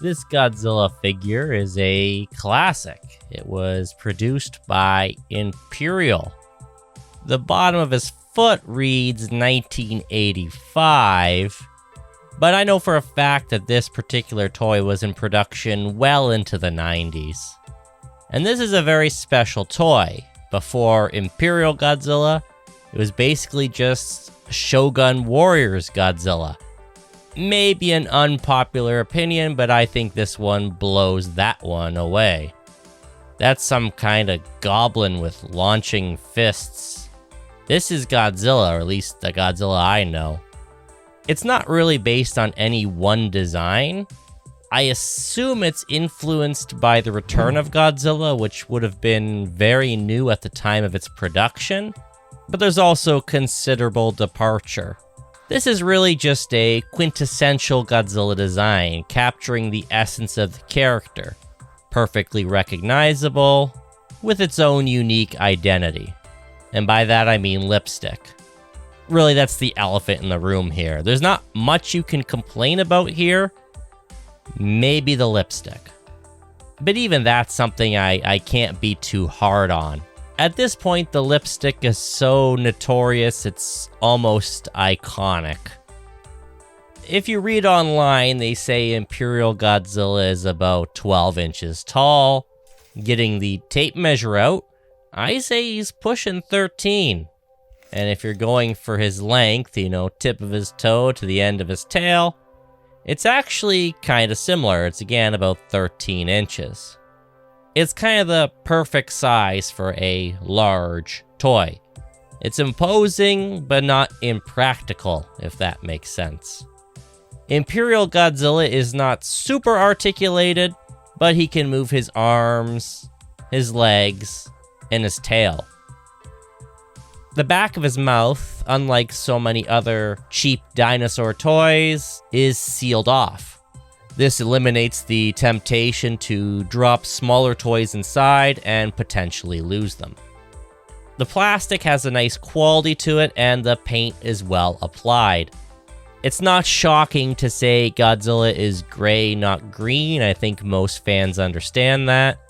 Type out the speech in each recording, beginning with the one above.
This Godzilla figure is a classic. It was produced by Imperial. The bottom of his foot reads 1985, but I know for a fact that this particular toy was in production well into the 90s. And this is a very special toy. Before Imperial Godzilla, it was basically just Shogun Warriors Godzilla. Maybe an unpopular opinion, but I think this one blows that one away. That's some kind of goblin with launching fists. This is Godzilla, or at least the Godzilla I know. It's not really based on any one design. I assume it's influenced by the return of Godzilla, which would have been very new at the time of its production, but there's also considerable departure. This is really just a quintessential Godzilla design, capturing the essence of the character, perfectly recognizable, with its own unique identity. And by that I mean lipstick. Really, that's the elephant in the room here. There's not much you can complain about here. Maybe the lipstick. But even that's something I can't be too hard on. At this point, the lipstick is so notorious, it's almost iconic. If you read online, they say Imperial Godzilla is about 12 inches tall. Getting the tape measure out, I say he's pushing 13. And if you're going for his length, tip of his toe to the end of his tail, it's actually kind of similar. It's again about 13 inches. It's kind of the perfect size for a large toy. It's imposing, but not impractical, if that makes sense. Imperial Godzilla is not super articulated, but he can move his arms, his legs, and his tail. The back of his mouth, unlike so many other cheap dinosaur toys, is sealed off. This eliminates the temptation to drop smaller toys inside and potentially lose them. The plastic has a nice quality to it, and the paint is well applied. It's not shocking to say Godzilla is gray, not green. I think most fans understand that.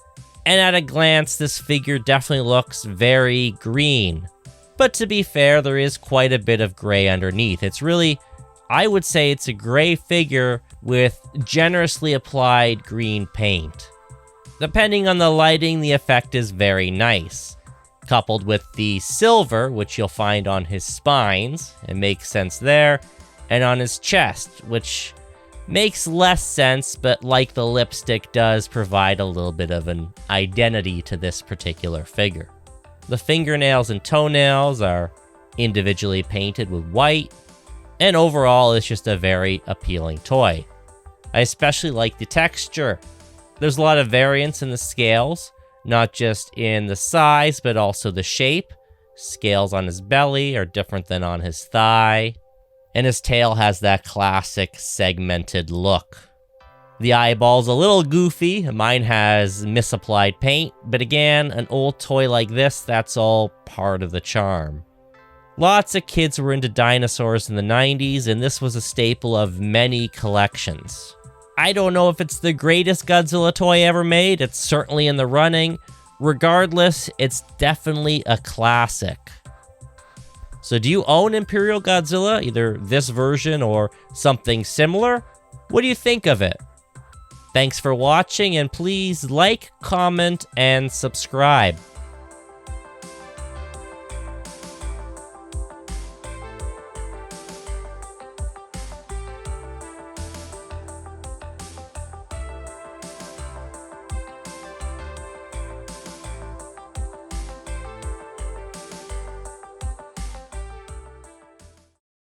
And at a glance, this figure definitely looks very green. But to be fair, there is quite a bit of gray underneath. It's really, I would say it's a gray figure with generously applied green paint. Depending on the lighting, the effect is very nice. Coupled with the silver, which you'll find on his spines, it makes sense there, and on his chest, which makes less sense, but like the lipstick does provide a little bit of an identity to this particular figure. The fingernails and toenails are individually painted with white, and overall it's just a very appealing toy. I especially like the texture. There's a lot of variance in the scales, not just in the size, but also the shape. Scales on his belly are different than on his thigh, and his tail has that classic segmented look. The eyeball's a little goofy. Mine has misapplied paint, but again, an old toy like this, that's all part of the charm. Lots of kids were into dinosaurs in the 90s, and this was a staple of many collections. I don't know if it's the greatest Godzilla toy ever made. It's certainly in the running. Regardless, it's definitely a classic. So do you own Imperial Godzilla, either this version or something similar? What do you think of it? Thanks for watching, and please like, comment, and subscribe.